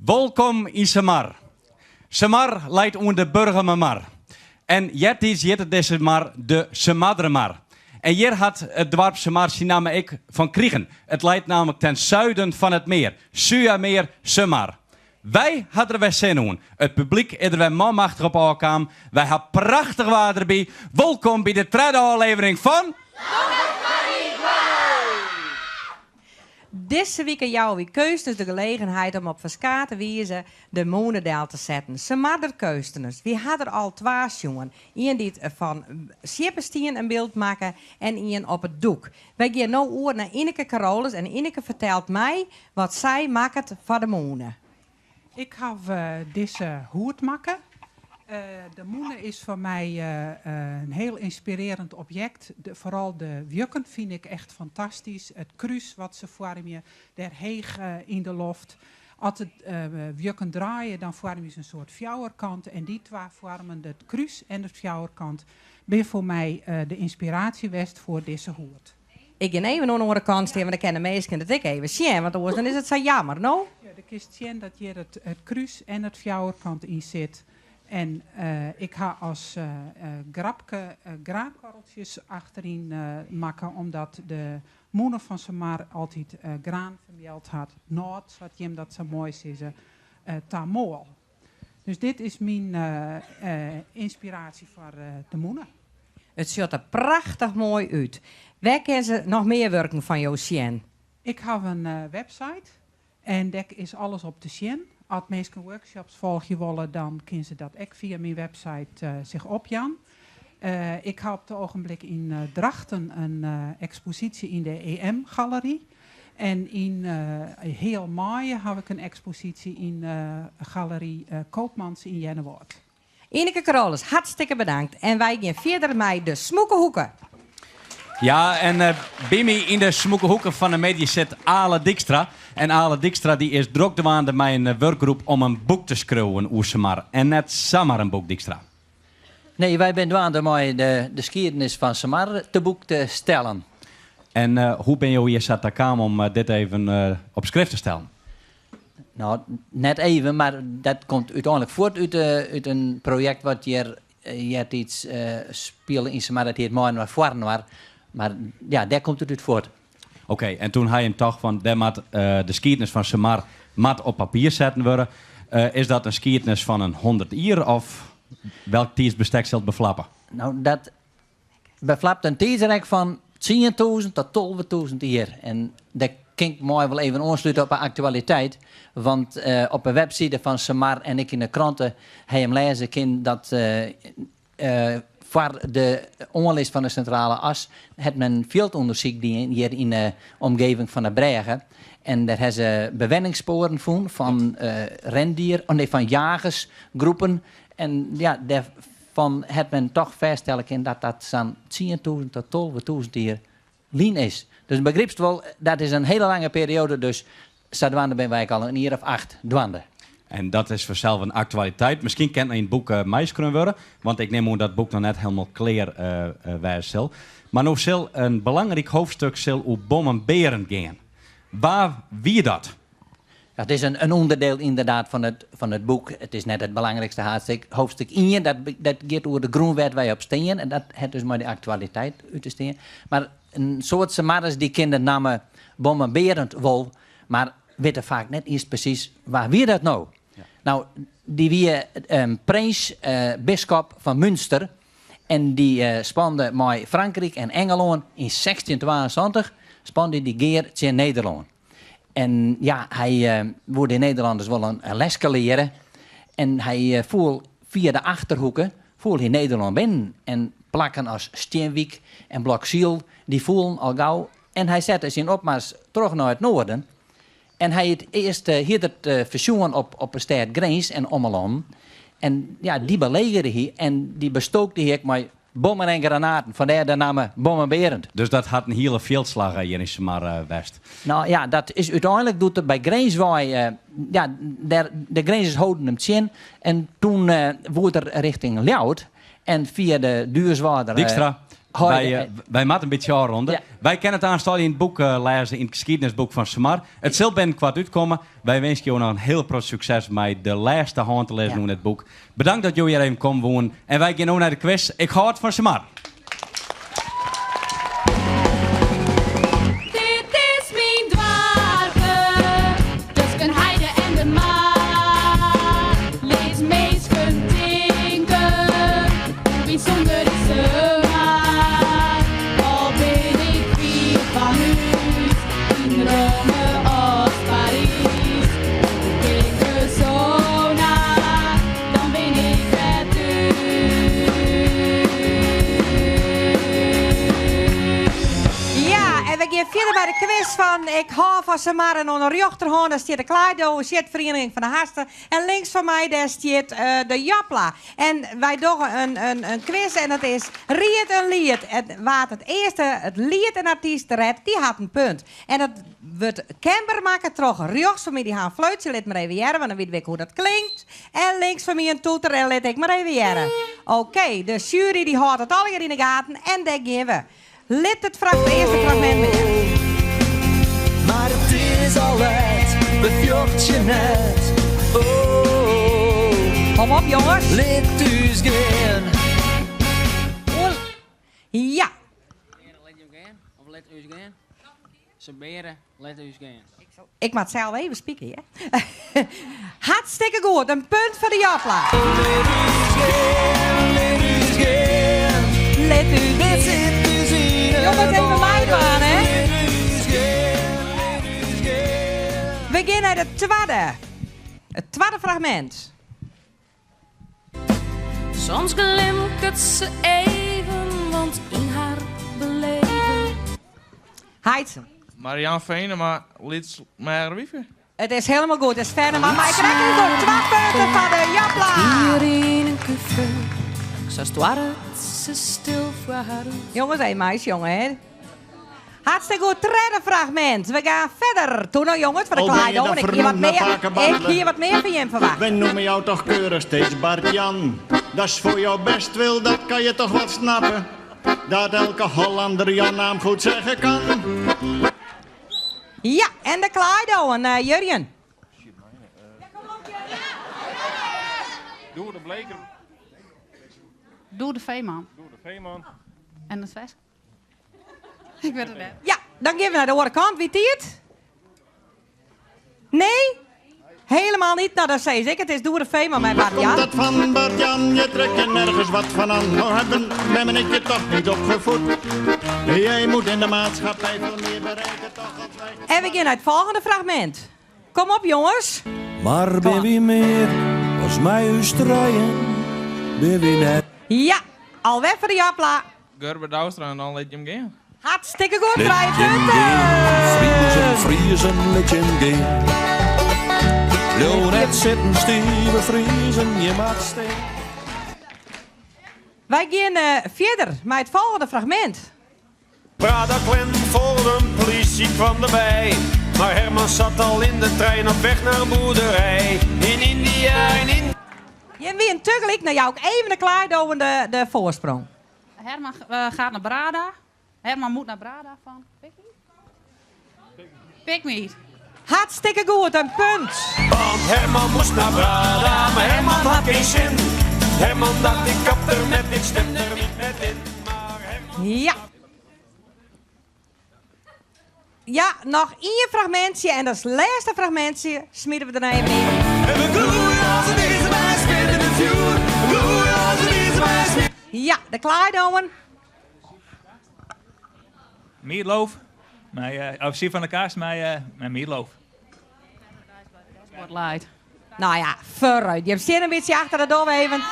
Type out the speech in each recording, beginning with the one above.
Welkom in Samar. Samar leidt onder de burgermar. En jetties jette deze mar de Samadremar. En hier had het dorp Samar zijn naam ik van kriegen. Het leidt namelijk ten zuiden van het meer. Suameer Samar. Wij hadden er zin in. Het publiek is er manmachtig op elkaar. Wij hebben prachtig water erbij. Welkom bij de tweede aflevering van... Deze week jou weer keus, dus de gelegenheid om op Verska te wijzen de monendel te zetten. Ze madder keusteners. We hadden er al 2 jongen. Eén die het van Sjeppestien een beeld maken en één op het doek. Wij gaan nu oor naar Ineke Carolus en Ineke vertelt mij wat zij maakt voor de monen. Ik heb deze hoed maken. De moene is voor mij een heel inspirerend object. Vooral de jukken vind ik echt fantastisch. Het kruis wat ze vormen, daar heeg in de loft. Als het jukken draaien, dan vormen ze een soort fjouwerkant. En die 2 vormen, het kruis en het fjouwerkant, ben voor mij de inspiratiewest voor deze hoed. Ik ga even aan de andere kant staan, want dan kennen meesten dat ik even zien, want anders dan is het zo jammer, no? Ja, de kist zien dat hier het kruis en het fjouwerkant in zit. En ik ga als grapke graankorreltjes achterin maken, omdat de moeder van Samar altijd graan vermeld had. Noord, zodat je hem dat zo mooi is, tamool. Dus dit is mijn inspiratie voor de moeder. Het ziet er prachtig mooi uit. Waar kunnen ze nog meer werken van jou zien? Ik heb een website en daar is alles op te zien. Als mensen workshops volgen willen, dan kunnen ze dat ook via mijn website zich opjan. Ik heb op het ogenblik in Drachten een expositie in de EM-galerie. En in heel mei heb ik een expositie in galerie Koopmans in Jennewoord. Ineke Carolus, hartstikke bedankt. En wij gaan verder met de smoekenhoeken. Ja, en bij mij in de smoekenhoeken van de media zit Ale Dijkstra. En Ale Dijkstra die is druk met mijn werkgroep om een boek te schrijven over Samar. En net Samar een boek, Dijkstra. Nee, wij zijn dwaande met de geschiedenis van Samar te boek te stellen. En hoe ben je hier zat komen om dit even op schrift te stellen? Nou, net even, maar dat komt uiteindelijk voort uit een project wat je iets speelde in Samar, dat heet Mooi naar voren was. Maar ja, daar komt het uit voort. Oké, en toen hij hem toch van, daar moet de geschiedenis van Samar op papier zetten worden. Is dat een geschiedenis van een 100 jaar of welk tijdsbestek zal het beflappen? Nou, dat beflapt een tijdsrek van 10.000 tot 12.000 jaar. En dat kan ik mooi wel even aansluiten op de actualiteit. Want op een website van Samar en ik in de kranten heb hem lezen kan dat... voor de onlist van de centrale as heeft men veldonderzoek hier in de omgeving van de Bregen. En daar hebben ze bewenningssporen van rendier, van jagersgroepen. En ja, daarvan heeft men toch vaststellen dat dat zo'n 10.000 tot 12.000 jaar lien is. Dus begripst wel, dat is een hele lange periode, dus dwaande ben wij al een jaar of 8 dwaande. En dat is vanzelf een actualiteit. Misschien kent hij een boek meis kunnen worden. Want ik neem aan dat boek nog net helemaal clear wijs. Maar nu zal een belangrijk hoofdstuk over bommen beren gaan. Waar wie dat? Ja, het is een onderdeel inderdaad van het boek. Het is net het belangrijkste hoofdstuk in je. Dat gaat over de groenwet waar je op steen. En dat heeft dus maar de actualiteit uit te steen. Maar een soort Samaras die kinderen namen bommen berend wol. Maar weten vaak net eerst precies waar wie dat nou? Ja. Nou, die wie prins, bisschop van Münster. En die spande met Frankrijk en Engeland in 1672. Spande die geer tegen Nederland. En ja, hij wilde de Nederlanders wel een lesje leren. En hij voel via de achterhoeken in Nederland binnen. En plakken als Steenwijk en Blokziel, die voelen al gauw. En hij zette zijn opmars terug naar het noorden. En hij het eerst hier het verzoen op een stad grens en ommelam. En ja, die belegerde hij en die bestookte hij met bommen en granaten. Vandaar de naam Bommenberend. Dus dat had een hele veldslag hier in Samar West. Nou ja, dat is uiteindelijk doet het bij Grenswaai. Ja, de grens houden hem in. En toen wordt er richting Ljout. En via de Duurswaarder... Dijkstra, Wij moeten een beetje afronden. Ja. Wij kennen het aanstal in het boek lezen, in het geschiedenisboek van Semar. Het zal binnenkort uitkomen. Wij wensen jullie nog een heel groot succes met de laatste hand te lezen in het boek. Bedankt dat jullie hier even komen wonen. En wij gaan nu naar de quiz. Ik hou het van Semar. Dit is mijn dwarpen, tussen heide en de maar. Lees meesken denken, hoe bijzonder is ze maar. Al ben ik vier van huis, in Rome als Parijs. Kijk er zo naar, dan ben ik het u. Ja, en we gaan verder bij de quiz van Ik hou van Semar en onder rechterhand daar staat de Kleido, Vereniging van de Hasten. En links van mij daar staat de Japla. En wij doen een quiz en dat is Riet een lied. En wat het eerste, het lied en artiest redt, die had een punt. En dat wordt Kemper maken terug. Rechts van mij die gaan fluitje, let maar even jaren, want dan weet ik hoe dat klinkt. En links van mij een toeter en let ik maar even jaren. Oké, de jury die houdt het allemaal in de gaten en daar gaan we. Let het eerste fragment weer. Maar het is al uit, bevjocht je net. Oh, Kom op jongens. let us gaan. Ja. Let u gaan? Of let u gaan? Ze beren, let u gaan. Ik moet zelf even spieken, hè. Hartstikke goed, een punt voor de Japla. Let us gaan. Let u Dit gaan. zit te zien. Jongens, even live aan, hè. Let us gaan, let us gaan. We gaan naar de tweede. Het tweede fragment. Soms glimmert ze even, want in haar beleving. Heidsen. Marianne Venema, liet maar wieven. Het is helemaal goed, het is verder, maar ik krijg nu voor 2 punten van de Japla. Hier in een café, zoals het ware, ze stil voor haar. Jongens, hé meisje, jongen, hè. Hartstikke goed, derde fragment. We gaan verder. Toen nou jongens, voor de Al ben je Kleido. dan Ik hier wat vernoemd naar meer, Vakenbandelen? ik hier wat meer van je verwacht. We noemen jou toch keurig steeds Bart-Jan. Dat is voor jou best wil, dat kan je toch wel snappen. Dat elke Hollander jouw naam goed zeggen kan. Ja, en de Kleido en Jurjen. Doe de bleker. Doe de veeman. Doe de veeman. En het vers. Ik weet het net. Ja, dan gaan we naar de andere kant. Wie het? Nee? Helemaal niet. Nou, dat zei ik. Het is Doe de Veeman met Komt Bart-Jan. dat van Bart-Jan, je trekt je nergens wat van aan. Nou ben ik je toch niet opgevoed. Jij moet in de maatschappij veel meer bereiken toch als wij. En we gaan naar het volgende fragment. Kom op, jongens. Maar ben wie meer, als mij u strijden, ben wie net. Ja, alweer voor de Japla. Gerber Douwstra en dan let je hem gaan. Hartstikke goed, 5 Vriezen, punten. vriezen, let je gaan. Wil net zitten, stieven, vriezen, je maakt steen. Wij gaan verder met het volgende fragment. Brada Glen voor een politie kwam erbij. Maar Herman zat al in de trein op weg naar een boerderij. In India, in India. Je wie een tegelijk naar jou ook even de Kleido en de voorsprong. Herman gaat naar Brada. Herman moet naar Brada van Pikmeet. Hartstikke goed, een punt. Want Herman moest naar Brada, maar Herman had geen zin. Herman dacht ik kap er met, ik stem er niet met in. Maar Herman... Ja. Ja, nog 1 fragmentje en dat is het laatste fragmentje. Smieden we er even in. Ja, de Kleidoen. Meatloaf. Officier van de kaas, mijn meatloaf. Spotlight. Nou ja, vooruit. Je hebt zin een beetje achter de dom even.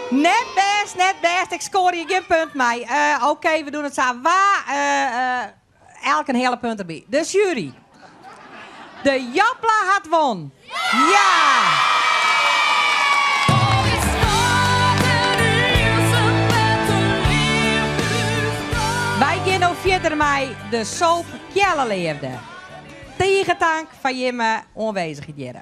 Net best. Ik scoor hier geen punt mee. Oké, we doen het samen. Waar? Elk een hele punt erbij. De jury. De Japla had won. Ja! Wij gaan ook verder met de soap Jelle Leefde. Tegentank van je aanwezigheid.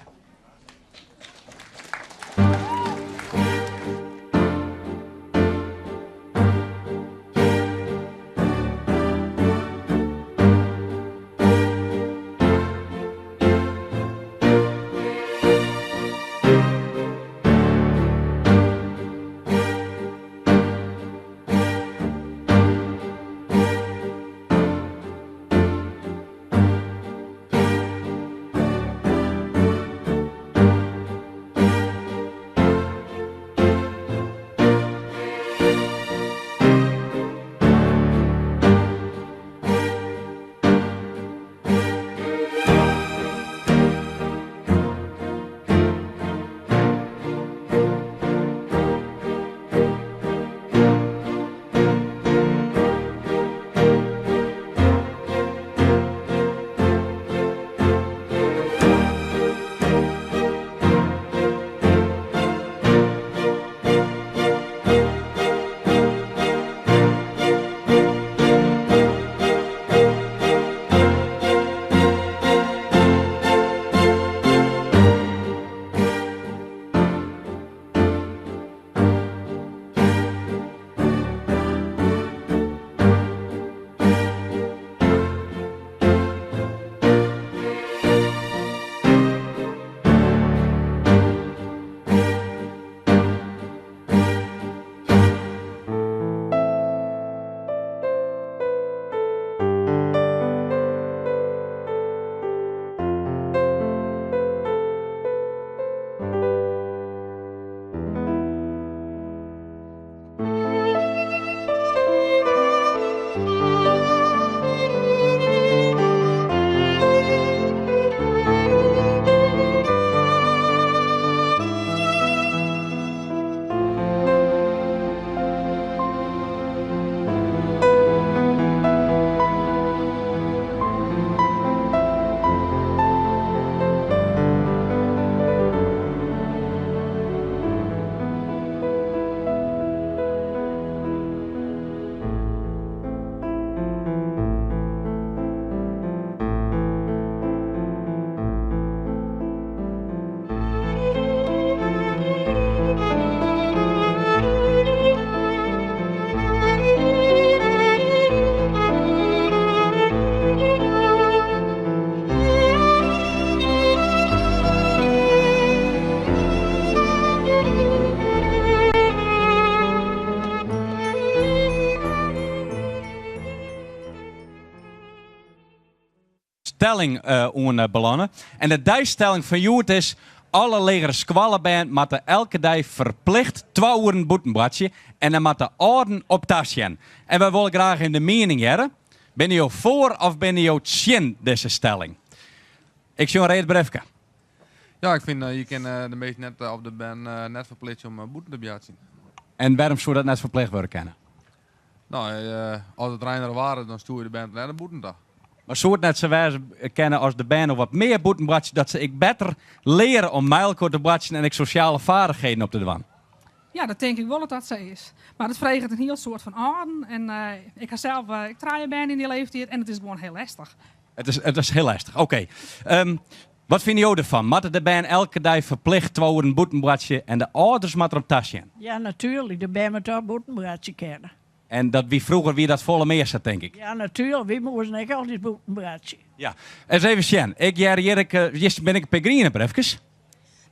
stelling belangen. En de dijstelling van jou is... Alle legere squallenband moeten elke dag verplicht 2 uur boetenbradje. En dan moeten orden op tasje. En we willen graag in de mening hebben. Ben je voor of ben je tegen deze stelling? Ik zie een reden briefje. Ja, ik vind je kan de meeste net op de band net verplicht om boeten te bejatsen. En waarom zou dat net verplicht worden kennen? Nou, als het trainer waren, dan stuur je de band naar de boetendag. Maar zou het net zo wijzen kennen als de band nog wat meer boetenbradje, dat ze ik beter leren om mijlkort te bradjen en ik sociale vaardigheden op te doen? Ja, dat denk ik wel dat zo is. Maar het vraagt een heel soort van orden. En ik ga zelf, ik traai een band in die leeftijd en het is gewoon heel lastig. Het is heel lastig, oké. Wat vind je ervan? Moeten de band elke dag verplicht 2 uur boetenbradje en de ouders moeten op tasje? Ja, natuurlijk. De band moet toch boetenbradje kennen. En dat wie vroeger wie dat volle meer zat, denk ik. Ja, natuurlijk. Wie moesten ik altijd boetenbradje. Ja. Eens even Sjen. Eerst ben ik Pegrine even.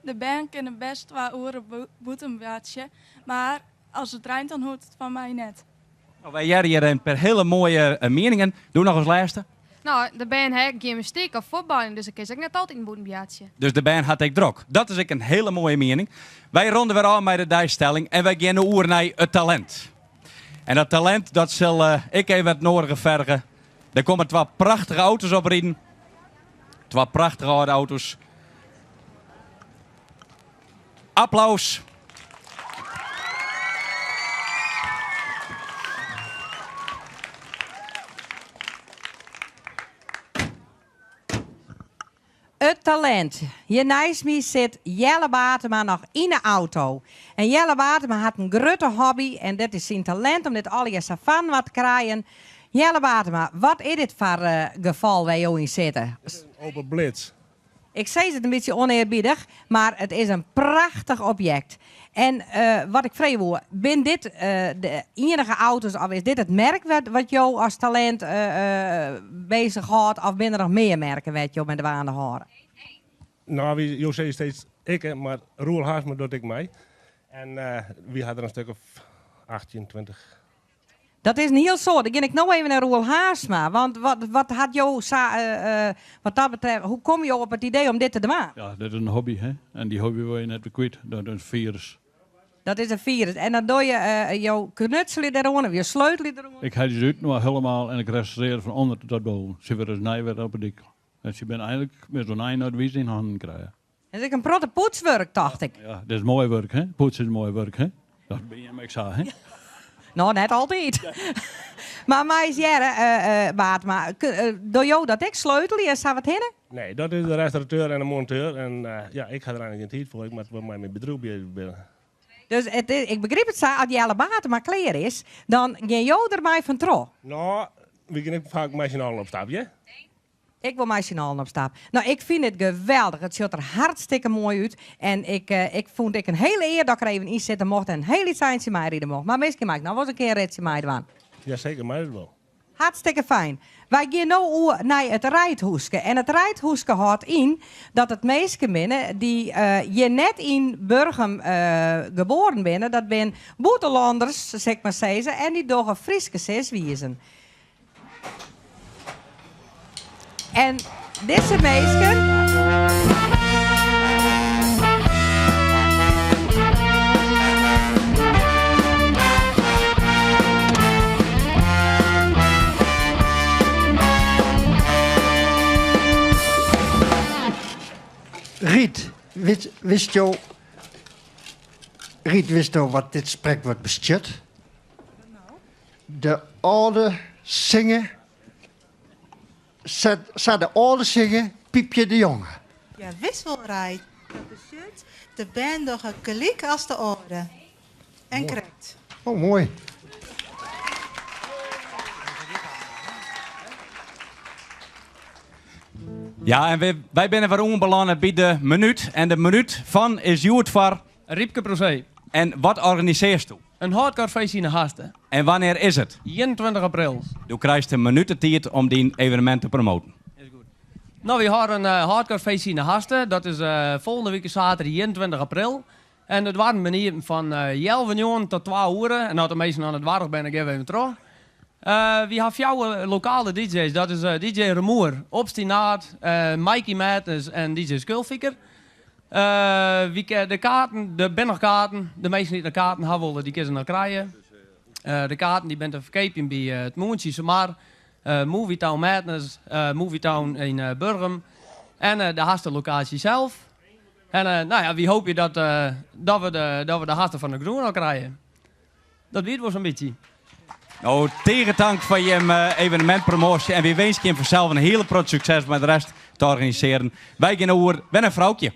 De band kan best 2 uur boetenbradje, maar als het rijdt dan hoort het van mij net. Nou, wij jaren hier een per hele mooie meningen. Doe nog eens lijsten. Nou, de band heeft gymnastiek of voetballen, dus ik is ook net altijd een boetenbjaatje. Dus de band had ik druk. Dat is ook een hele mooie mening. Wij ronden weer aan met de dijstelling en wij gaan nu oer naar het talent. En dat talent, dat zal ik even het nodige vergen. Er komen 2 prachtige auto's oprijden. 2 prachtige oude auto's. Applaus. Het talent. Hier naast mij zit Jelle Batema nog in de auto. En Jelle Batema had een grote hobby. En dat is zijn talent om dit al je savan wat te krijgen. Jelle Batema, wat is dit voor geval waar je in zitten? Open blitz. Ik zei het een beetje oneerbiedig, maar het is een prachtig object. En wat ik vrees wil, ben dit de enige auto's of is dit het merk wat jou als talent bezighoudt? Of ben er nog meer merken wat jou met de waan houden? Nou, je zegt steeds ik, maar Roel Haarsma doet ik mij. En wie had er een stuk of 18, 20. Dat is een heel soort. Dan ga ik nou even naar Roel Haarsma. Want wat had jou, wat dat betreft, hoe kom je op het idee om dit te doen? Ja, dat is een hobby, hè. En die hobby wil je net kwijt. Dat is een virus. Dat is een virus. En dan doe je jouw knutselen eronder, of je sleutelen eronder. Ik ga die uit nu helemaal en ik restaureer van onder tot boven. Ze weer eens nijwer op het dik. Dus je bent eigenlijk met zo'n eindadvies in handen krijgen. Dat is een protte poetswerk, dacht ik. Ja, dat is mooi werk, hè. Poetsen is mooi werk, hè. Dat ben je met hè. Ja. Nou, net altijd. Ja. Maar mij is jaren, Batema, door jou dat ik sleutel, je zou wat hinnen? Nee, dat is de restaurateur en de monteur. En ja, ik ga er eigenlijk geen tijd voor. Ik moet met mijn bedrijf binnen. Dus ik begrijp het zo, als Jelle Batema klaar is, dan ga jou er mij van trouw. Nou, wie kan ik vaak machinaal op stap, ja? Ik wil machinaal op stap. Nou, ik vind het geweldig. Het ziet er hartstikke mooi uit. En ik vond ik een hele eer dat ik er even in zitten mocht en een hele licentie mij rijden mocht. Maar misschien maak ik nou wel eens een keer een ritje mij doen. Jazeker, maar dat wel. Hartstikke fijn. Wij gaan nu naar het Rijthoeske. En het Rijthoeske houdt in dat het meesten binnen die hier net in Burgum geboren binnen, dat zijn boetelanders, zeg maar zeggen, en die door een Frieske zeswiezen. En deze meesten. Riet, wist je wat dit spreekwoord bestuurt? De oude zingen, zou de oude zingen, piepje de jongen. Ja, wisselrij. Dat bestuurt de band nog een gelijk als de oude. En correct. Oh, mooi. Ja, en wij zijn weer onbelangrijk bij de minuut. En de minuut van is Joert voor Riepke Proce. En wat organiseert u? Een hardcore feestje in de Hasten. En wanneer is het? 21 april. U krijgt een minuut de tijd om die evenement te promoten. Nou, we hebben een hardcore feestje in de Hasten. Dat is volgende week zaterdag 21 april. En het waren manieren van 11 uur tot 12 uur. En als de meesten aan het werk ben, ik even terug. We hebben 4 lokale DJ's. Dat is DJ Remoer, Obstinaat, Mikey Madness en DJ Skulfiker. De kaarten, de binnenkaarten, de meesten die de kaarten hebben willen, die kunnen nog krijgen. De kaarten die bent te verkopen bij het Moentje Samar, Movietown Madness, Movietown in Burgum en de hastenlocatie zelf. En wie hoop je dat we de hasten van de Groen al krijgen? Dat weet wel zo'n beetje. Nou, tegendank van je evenementpromotie en we wensen je voor zelf een hele groot succes met de rest te organiseren. Wij gaan over een vrouwtje.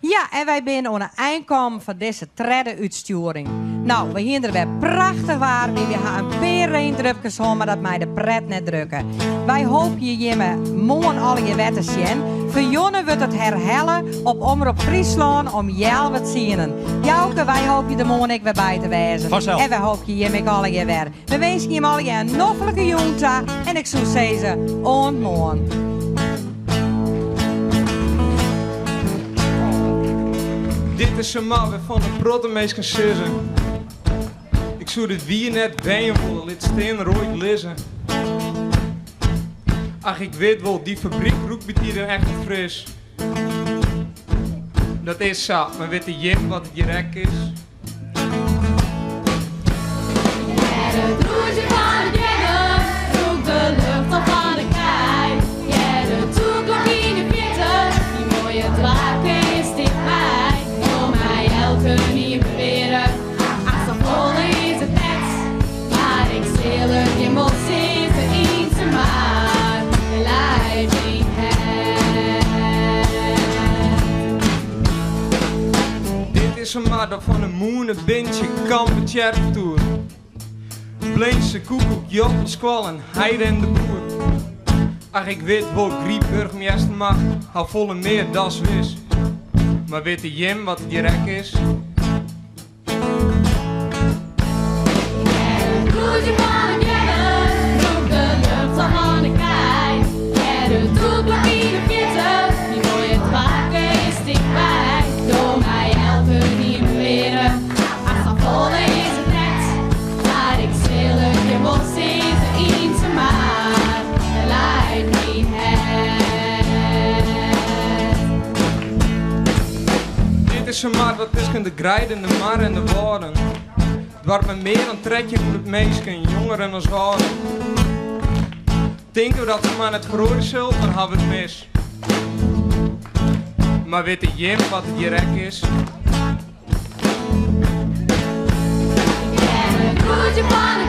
Ja, en wij zijn aan het eindkomen van deze derde uitsturing. Nou, we hier er weer prachtig waar. We gaan een paar reendrupjes om, maar dat mij de pret net drukken. Wij hopen je morgen al je wetten zien. Voor Jonne wordt het herhellen op Omroep Friesland om jou wat zien. Jouke, wij hopen je de morgen ik weer bij te wezen. Vanzelf. En wij hopen je met al je weer. We wensen je al je een noffelijke jonta. En ik zou zeggen, on morgen. Dit is een man waarvan de protte meest kan sissen. Ik zou dit wie net bijen willen, dit steen rood lezen. Ach, ik weet wel, die fabriek roept met hier echt fris. Dat is zo, maar weet je wat het direct is? Het roertje van het jengel, roep de lucht op van de kei. Ja, de toekomst in de pitten, die mooie dwaken is dichtbij. Kom mij elke niet beweren, als dat vol is het net. Maar ik stil het, je moet zitten in te maar, de lijf in het. Dit is een maat van een moene bintje, kampen tour. Bleense koekoek, joppen, squallen, heide en de boer. Ach, ik weet wel, griep burgemeester mag, hou volle meer das wis. Maar weet de Jim wat het direct is? Roertje van het jengel, roep de lucht op van de kei. Ja, de toekomst in de pitten, die mooie dwaken is dichtbij. Door mij elke niet beweren, als dat vol is het net. Maar ik stil het, je moet zitten in te maar, de lijf niet Dit is een maat wat tussen de grijden, de mar en de woorden. Het wordt me meer dan trekje voor het meisje, jongeren als ouderen. Denken we dat we maar het groeien zult, dan hebben we het mis. Maar weet de Jim wat het direct is? roertje van het